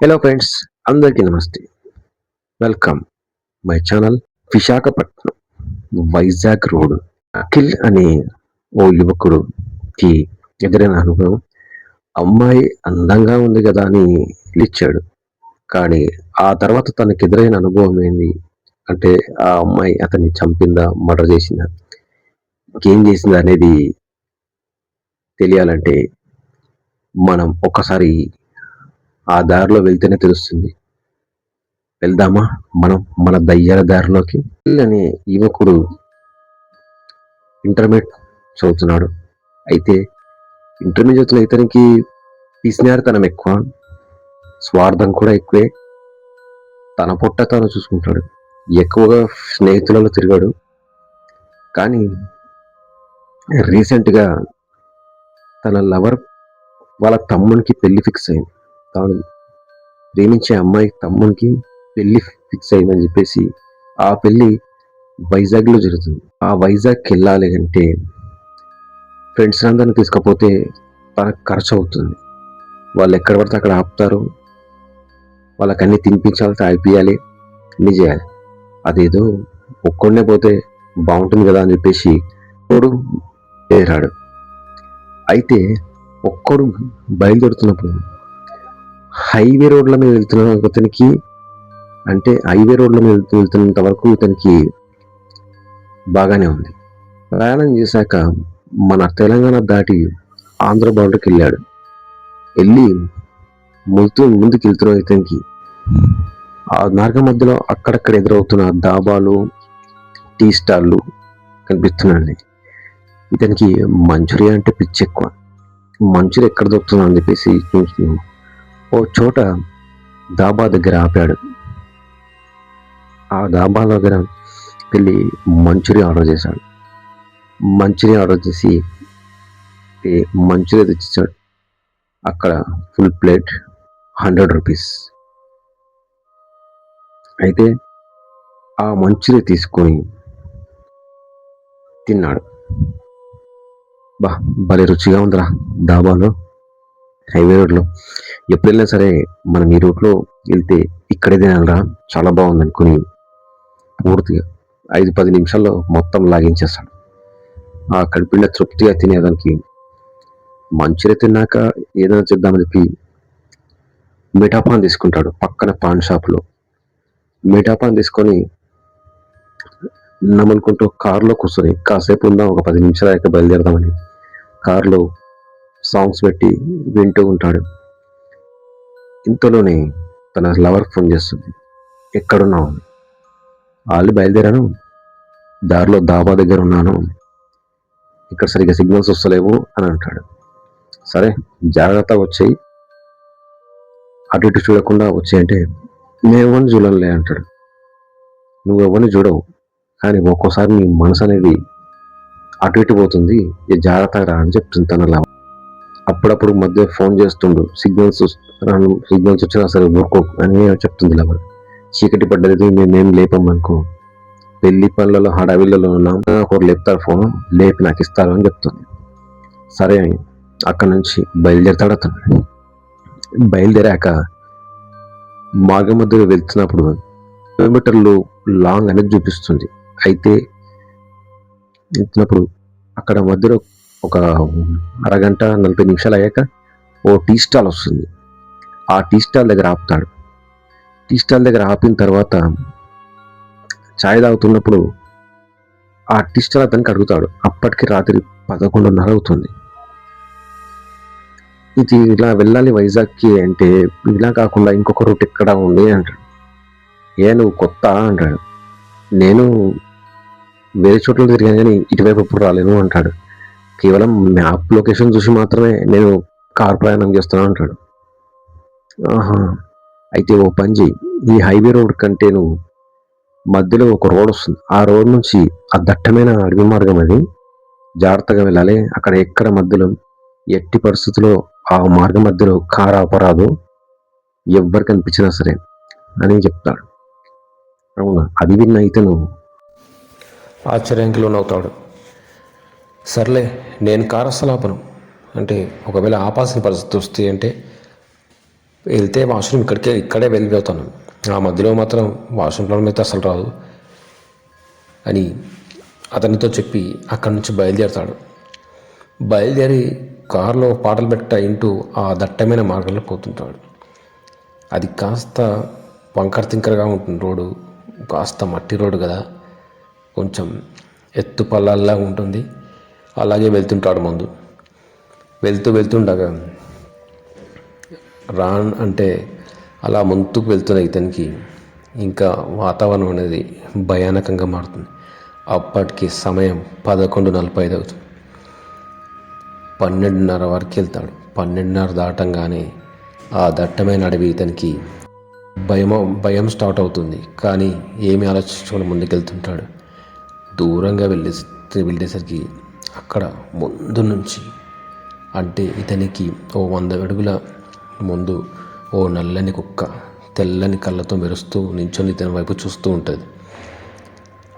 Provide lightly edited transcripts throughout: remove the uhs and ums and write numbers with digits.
Hello friends, అందరికీ నమస్తే. Welcome my channel. Visakhapatnam Vizag road Akhil అనే ఓ యువకుడుకి ఎదురైన అనుభవం. అమ్మాయి అందంగా ఉంది కదా అని ఇచ్చాడు. కానీ ఆ తర్వాత తనకు ఎదురైన అనుభవం ఏంది అంటే, ఆ అమ్మాయి అతన్ని చంపిందా, మర్డర్ చేసిందా, ఇంకేం చేసిందా అనేది తెలియాలంటే మనం ఒక్కసారి ఆ దారిలో వెళ్తేనే తెలుస్తుంది. వెళ్దామా మనం మన దయ్యాల దారిలోకి? అనే యువకుడు ఇంటర్మీడియట్ చదువుతున్నాడు. అయితే ఇంటర్మీడియట్ చదువుతున్న ఇతనికి పిసినారితనం ఎక్కువ, స్వార్థం కూడా ఎక్కువే. తన పొట్ట తాను చూసుకుంటాడు. ఎక్కువగా స్నేహితులలో తిరిగాడు. కానీ రీసెంట్గా తన లవర్ వాళ్ళ తమ్మునికి పెళ్లి ఫిక్స్ అయింది. తాను ప్రేమించే అమ్మాయి తమ్మునికి పెళ్లి ఫిక్స్ అయిందని చెప్పేసి ఆ పెళ్లి వైజాగ్లో జరుగుతుంది. ఆ వైజాగ్కి వెళ్ళాలి అంటే ఫ్రెండ్స్ అందరిని తీసుకపోతే తనకు ఖర్చు అవుతుంది. వాళ్ళు ఎక్కడ పడితే అక్కడ ఆపుతారు. వాళ్ళకి అన్ని తినిపించాలి, తాగిపియాలి, అన్ని చేయాలి. అదేదో ఒక్కడనే పోతే బాగుంటుంది కదా అని చెప్పేసి ఒక్కడు ఏరాడు. అయితే ఒక్కడు బయలుదేరుతున్నప్పుడు హైవే రోడ్ల మీద వెళ్తున్న అతనికి, అంటే హైవే రోడ్ల మీద వెళ్తున్నంత వరకు ఇతనికి బాగానే ఉంది. ప్రయాణం చేశాక మన తెలంగాణ దాటి ఆంధ్ర బార్డర్కి వెళ్ళాడు. వెళ్ళి ముందుకు వెళ్తున్న ఇతనికి ఆ మార్గం మధ్యలో అక్కడక్కడ ఎదురవుతున్న దాబాలు, టీ స్టాళ్ళు కనిపిస్తున్నాయి. ఇతనికి మంచూరియా అంటే పిచ్చి ఎక్కువ. మంచూరియా ఎక్కడ దొరుకుతుందో అని చెప్పేసి చూస్తున్నాం. ఓ చోట దాబా దగ్గర ఆపాడు. ఆ దాబా దగ్గర వెళ్ళి మంచూరియా ఆర్డర్ చేశాడు. మంచూరియా ఆర్డర్ చేసి మంచూరియా తెచ్చిచ్చాడు. అక్కడ ఫుల్ ప్లేట్ 100 రూపీస్. అయితే ఆ మంచూరియా తీసుకొని తిన్నాడు. భలే రుచిగా ఉందిరా దాబాలో, హైవే రోడ్లో. ఎప్పుడు వెళ్ళినా సరే మనం ఈ రూట్లో వెళ్తే ఇక్కడే తినాలిరా, చాలా బాగుంది అనుకుని పూర్తిగా 5-10 నిమిషాల్లో మొత్తం లాగించేస్తాడు. ఆ కడుపులో తృప్తిగా తినేదానికి మంచూరియా తిన్నాక ఏదైనా చేద్దామని చెప్పి మిఠాపాన్ తీసుకుంటాడు. పక్కన పాన్ షాప్లో మిఠాపాన్ తీసుకొని నములుకుంటూ కారులో కూర్చొని కాసేపు ఉందాం, ఒక 10 నిమిషాలు అయ్యాక బయలుదేరదామని కారులో సాంగ్స్ పెట్టి వింటూ ఉంటాడు. ఇంతలోనే తన లవర్ ఫోన్ చేస్తుంది. ఎక్కడున్నావు? వాళ్ళు బయలుదేరాను, దారిలో దాబా దగ్గర ఉన్నాను, ఇక్కడ సరిగ్గా సిగ్నల్స్ వస్తలేవు అని అంటాడు. సరే జాగ్రత్తగా వచ్చేయి, అటు ఇటు చూడకుండా వచ్చేయంటే నేను ఎవరిని చూడలే అంటాడు. నువ్వు ఎవరిని చూడవు, కానీ ఒక్కోసారి నీ మనసు అనేది అటు ఇటు పోతుంది, జాగ్రత్తగా రా అని చెప్తుంది తన లవర్. అప్పుడప్పుడు మధ్య ఫోన్ చేస్తుండు, సిగ్నల్స్ వచ్చినా సరే ఊరుకో అని చెప్తుంది లవర్. చీకటి పడ్డది, మేమేం లేపమనుకో, పెళ్లి పనులలో హడావిళ్ళలో ఉన్నాం, ఒకరు లేపుతారు, ఫోన్ లేపి నాకు ఇస్తారు అని చెప్తుంది. సరే అని అక్కడ నుంచి బయలుదేరతాడు అతను. బయలుదేరాక మార్గం మధ్యలో వెళ్తున్నప్పుడు కిలోమీటర్లు లాంగ్ అనేది చూపిస్తుంది. అయితే వెళ్తున్నప్పుడు అక్కడ మధ్యలో ఒక అరగంట 40 నిమిషాలు అయ్యాక ఓ టీ స్టాల్ వస్తుంది. ఆ టీ స్టాల్ దగ్గర ఆపుతాడు. టీ స్టాల్ దగ్గర ఆపిన తర్వాత ఛాయ్ తాగుతున్నప్పుడు ఆ టీ స్టాల్ అతనికి అడుగుతాడు. అప్పటికి రాత్రి 11:30 అవుతుంది. ఇది ఇలా వెళ్ళాలి వైజాగ్కి అంటే ఇలా కాకుండా ఇంకొక రూట్ ఎక్కడ ఉంది అంటాడు. నువ్వు కొత్త అంటాడు. నేను వేరే చోట్ల తిరిగాను కానీ ఇటువైపు ఎప్పుడు రాలేను అంటాడు. కేవలం మ్యాప్ లొకేషన్ చూసి మాత్రమే నేను కార్ ప్రయాణం చేస్తున్నాను అంటాడు. ఆహా, అయితే ఓ పని చేయి, ఈ హైవే రోడ్ కంటే నువ్వు మధ్యలో ఒక రోడ్ వస్తుంది, ఆ రోడ్ నుంచి ఆ దట్టమైన అడవి మార్గం అది, జాగ్రత్తగా వెళ్ళాలి. అక్కడ ఎక్కడ మధ్యలో ఎట్టి పరిస్థితుల్లో ఆ మార్గం మధ్యలో కారు ఆపరాదు, ఎవ్వరికి అనిపించినా సరే అని చెప్తాడు. అవునా, అది విన్న ఇతను ఆశ్చర్యానికి లోనవుతాడు. సర్లే, నేను కారు అస్సలు ఆపను, అంటే ఒకవేళ ఆపాల్సిన పరిస్థితి వస్తే అంటే వెళ్తే వాష్రూమ్ ఇక్కడే వెళ్ళిపోతాను, ఆ మధ్యలో మాత్రం వాష్రూమ్ ప్రాబ్లం అయితే అసలు రాదు అని అతనితో చెప్పి అక్కడి నుంచి బయలుదేరతాడు. బయలుదేరి కారులో పాటలు వింటూ ఆ దట్టమైన మార్గంలో పోతుంటాడు. అది కాస్త వంకర తింకరగా ఉంటుంది రోడ్డు, కాస్త మట్టి రోడ్డు కదా, కొంచెం ఎత్తు పల్లాల్లా ఉంటుంది. అలాగే వెళ్తుంటాడు. ముందు వెళ్తుండగా అంటే అలా ముందుకు వెళ్తున్న ఇతనికి ఇంకా వాతావరణం అనేది భయానకంగా మారుతుంది. అప్పటికి సమయం 11:45 అవుతుంది. 12:30 వరకు వెళ్తాడు. 12:30 దాటంగానే ఆ దట్టమైన అడవి ఇతనికి భయం స్టార్ట్ అవుతుంది. కానీ ఏమీ ఆలోచించుకొని ముందుకెళ్తుంటాడు. దూరంగా వెళ్ళేసరికి అక్కడ ముందు నుంచి, అంటే ఇతనికి ఓ 100 అడుగుల ముందు ఓ నల్లని కుక్క తెల్లని కళ్ళతో మెరుస్తూ నించొని ఇతని వైపు చూస్తూ ఉంటుంది.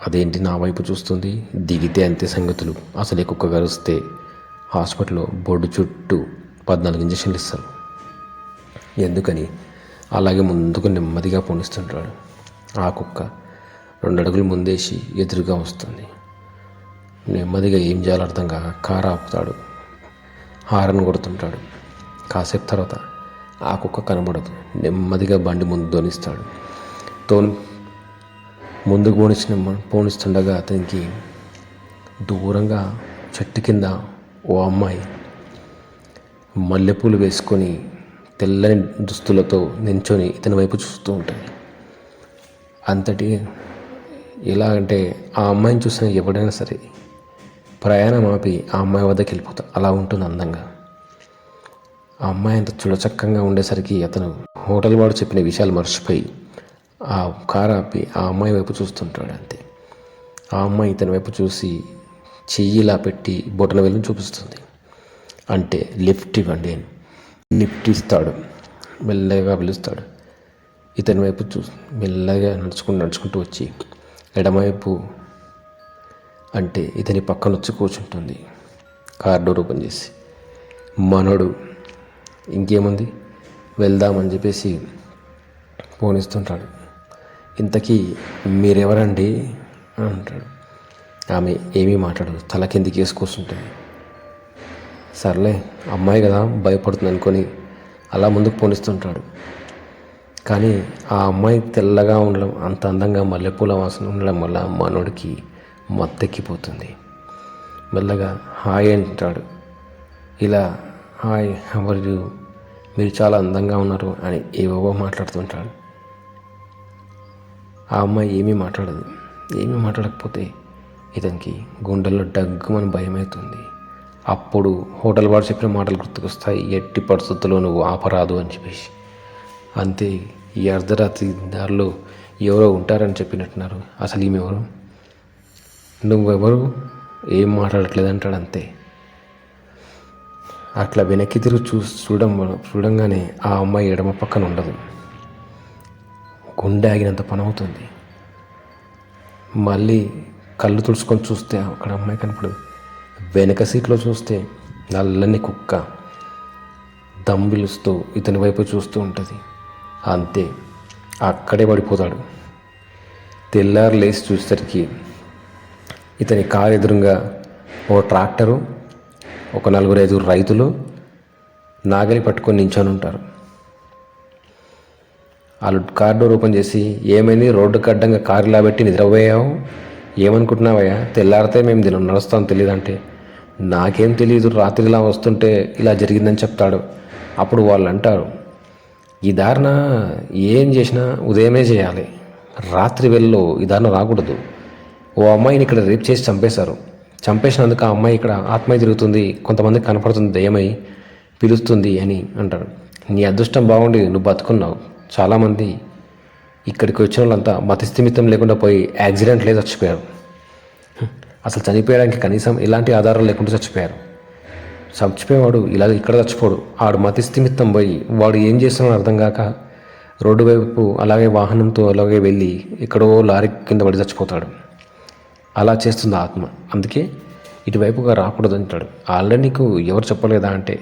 అదేంటి నా వైపు చూస్తుంది, దిగితే అంతే సంగతులు, అసలే కుక్క కరిస్తే హాస్పిటల్లో బొడ్డు చుట్టూ 14 ఇంజక్షన్లు ఇస్తారు. ఎందుకని అలాగే ముందుకు నెమ్మదిగా పోనిస్తుంటాడు. ఆ కుక్క 2 అడుగులు ముందేసి ఎదురుగా వస్తుంది. నెమ్మదిగా ఏం చేయాలో అర్థం కాక కారు ఆపుతాడు. హారన్ కొడుతుంటాడు. కాసేపు తర్వాత ఆ కుక్క కనబడదు. నెమ్మదిగా బండి ముందు దోనిస్తాడు. ముందుకు పోనిస్తుండగా అతనికి దూరంగా చెట్టు కింద ఓ అమ్మాయి మల్లెపూలు వేసుకొని తెల్లని దుస్తులతో నించొని ఇతని వైపు చూస్తూ ఉంటుంది. అంతటి ఎలా అంటే ఆ అమ్మాయిని చూసిన ఎవడైనా సరే ప్రయాణం ఆపి ఆ అమ్మాయి వద్దకు వెళ్ళిపోతాడు. అలా ఉంటుంది అందంగా. ఆ అమ్మాయి అంత చూడచక్కంగా ఉండేసరికి అతను హోటల్ వాడు చెప్పిన విషయాలు మర్చిపోయి ఆ కారు ఆపి ఆ అమ్మాయి వైపు చూస్తుంటాడు. అంతే. ఆ అమ్మాయి ఇతని వైపు చూసి చెయ్యిలా పెట్టి బొటన వేలుని చూపిస్తుంది. అంటే లిఫ్ట్ ఇవ్వండి అని. లిఫ్ట్ ఇస్తాడు. మెల్లగా పిలుస్తాడు. ఇతని వైపు మెల్లగా నడుచుకుంటూ వచ్చి ఎడమవైపు అంటే ఇతని పక్కన వచ్చి కూర్చుంటుంది. కార్ డోర్ ఓపెన్ చేసి మనోడు ఇంకేముంది వెళ్దామని చెప్పేసి పోనిస్తుంటాడు. ఇంతకీ మీరెవరండి అని అంటాడు. ఆమె ఏమీ మాట్లాడదు, తల కిందికి వేసి కూర్చుంటుంది. సర్లే అమ్మాయి కదా భయపడుతుంది అనుకొని అలా ముందుకు పోనిస్తుంటాడు. కానీ ఆ అమ్మాయి తెల్లగా ఉండడం, అంత అందంగా మల్లెపూల వాసన ఉండడం వల్ల మనోడికి మత్తెక్కిపోతుంది. మెల్లగా హాయ్ అంటాడు. ఇలా హాయ్ హౌ యు, మీరు చాలా అందంగా ఉన్నారు అని ఏవేవో మాట్లాడుతుంటాడు. ఆ అమ్మాయి ఏమీ మాట్లాడదు. ఏమీ మాట్లాడకపోతే ఇతనికి గుండెల్లో డగ్గుమని భయమవుతుంది. అప్పుడు హోటల్ వాడు చెప్పిన మాటలు గుర్తుకొస్తాయి. ఎట్టి పరిస్థితుల్లో నువ్వు ఆపరాదు అని చెప్పేసి. అంతే. ఈ అర్ధరాత్రి దారిలో ఎవరో ఉంటారని చెప్పినట్టున్నారు. అసలు ఈమె ఎవరు, నువ్వెవరు, ఏం మాట్లాడట్లేదు అంటాడు. అంతే. అట్లా వెనక్కి తిరిగి చూడంగానే ఆ అమ్మాయి ఎడమ పక్కన ఉండదు. గుండె ఆగినంత పని అవుతుంది. మళ్ళీ కళ్ళు తుడుచుకొని చూస్తే అక్కడ అమ్మాయి కనపడదు. వెనక సీట్లో చూస్తే నల్లని కుక్క దంబిలుస్తూ ఇతని వైపు చూస్తూ ఉంటుంది. అంతే. అక్కడే పడిపోతాడు. తెల్లారు లేచి చూసేసరికి ఇతని కారు ఎదురుగా ఓ ట్రాక్టరు, ఒక 4-5 రైతులు నాగలి పట్టుకొని నించొని ఉంటారు. వాళ్ళు కార్ డోర్ ఓపెన్ చేసి ఏమైంది, రోడ్డుకి అడ్డంగా కారు ఇలా పెట్టి నిద్రపోయావు, ఏమనుకుంటున్నావయ్యా, తెల్లారితే మేము నడుస్తాం తెలియదంటే, నాకేం తెలియదు, రాత్రి ఇలా వస్తుంటే ఇలా జరిగిందని చెప్తాడు. అప్పుడు వాళ్ళు అంటారు, ఈ దారిన ఏం చేసినా ఉదయమే చేయాలి, రాత్రి వెళ్ళలో ఈ దారిన రాకూడదు. ఓ అమ్మాయిని ఇక్కడ రేప్ చేసి చంపేసినందుకు ఆ అమ్మాయి ఇక్కడ ఆత్మహత్య తిరుగుతుంది, కొంతమందికి కనపడుతుంది, దయ్యమై పిలుస్తుంది అని అంటారు. నీ అదృష్టం బాగుండి నువ్వు బతుకున్నావు. చాలామంది ఇక్కడికి వచ్చిన వాళ్ళంతా మతిస్థిమితం లేకుండా పోయి యాక్సిడెంట్లే చచ్చిపోయారు. అసలు చనిపోయడానికి కనీసం ఎలాంటి ఆధారాలు లేకుండా చచ్చిపోయేవాడు ఇలా ఇక్కడ చచ్చిపోడు. ఆడు మతిస్థిమితం పోయి వాడు ఏం చేస్తున్నాడో అర్థం కాక రోడ్డు వైపు అలాగే వాహనంతో అలాగే వెళ్ళి ఎక్కడో లారీ కింద పడి చచ్చిపోతాడు. అలా చేస్తుంది ఆత్మ. అందుకే ఇటువైపుగా రాకూడదు అంటాడు. ఆల్రెడీ నీకు ఎవరు చెప్పలేదా అంటే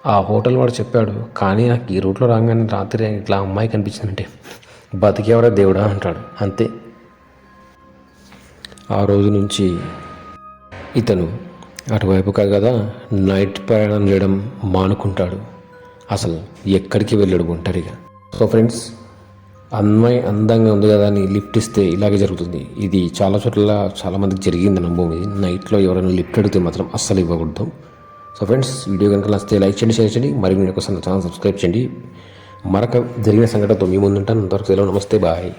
ఆ హోటల్ వాడు చెప్పాడు, కానీ నాకు ఈ రూట్లో రాగానే రాత్రి ఇట్లా అమ్మాయి కనిపించిందంటే బతికేవరా దేవుడా అంటాడు. అంతే. ఆ రోజు నుంచి ఇతను అటువైపు కదా నైట్ ప్రయాణం చేయడం మానుకుంటాడు. అసలు ఎక్కడికి వెళ్ళాడు ఒంటరిగా. సో ఫ్రెండ్స్, అమ్మాయి అందంగా ఉంది కదా అని లిఫ్ట్ ఇస్తే ఇలాగే జరుగుతుంది. ఇది చాలా చోట్ల చాలామందికి జరిగింది అనుభవం. ఇది నైట్లో ఎవరైనా లిఫ్ట్ అడిగితే మాత్రం అస్సలు ఇవ్వకూడదు. సో ఫ్రెండ్స్, వీడియో కనుక నచ్చితే లైక్ చేయండి, షేర్ చేయండి, మరి మీ కోసం ఛానల్ సబ్స్క్రైబ్ చేయండి. మరొక జరిగిన సంఘటనతో మీ ముందుంటాను. అంతవరకు సెలవు. నమస్తే, బాయ్.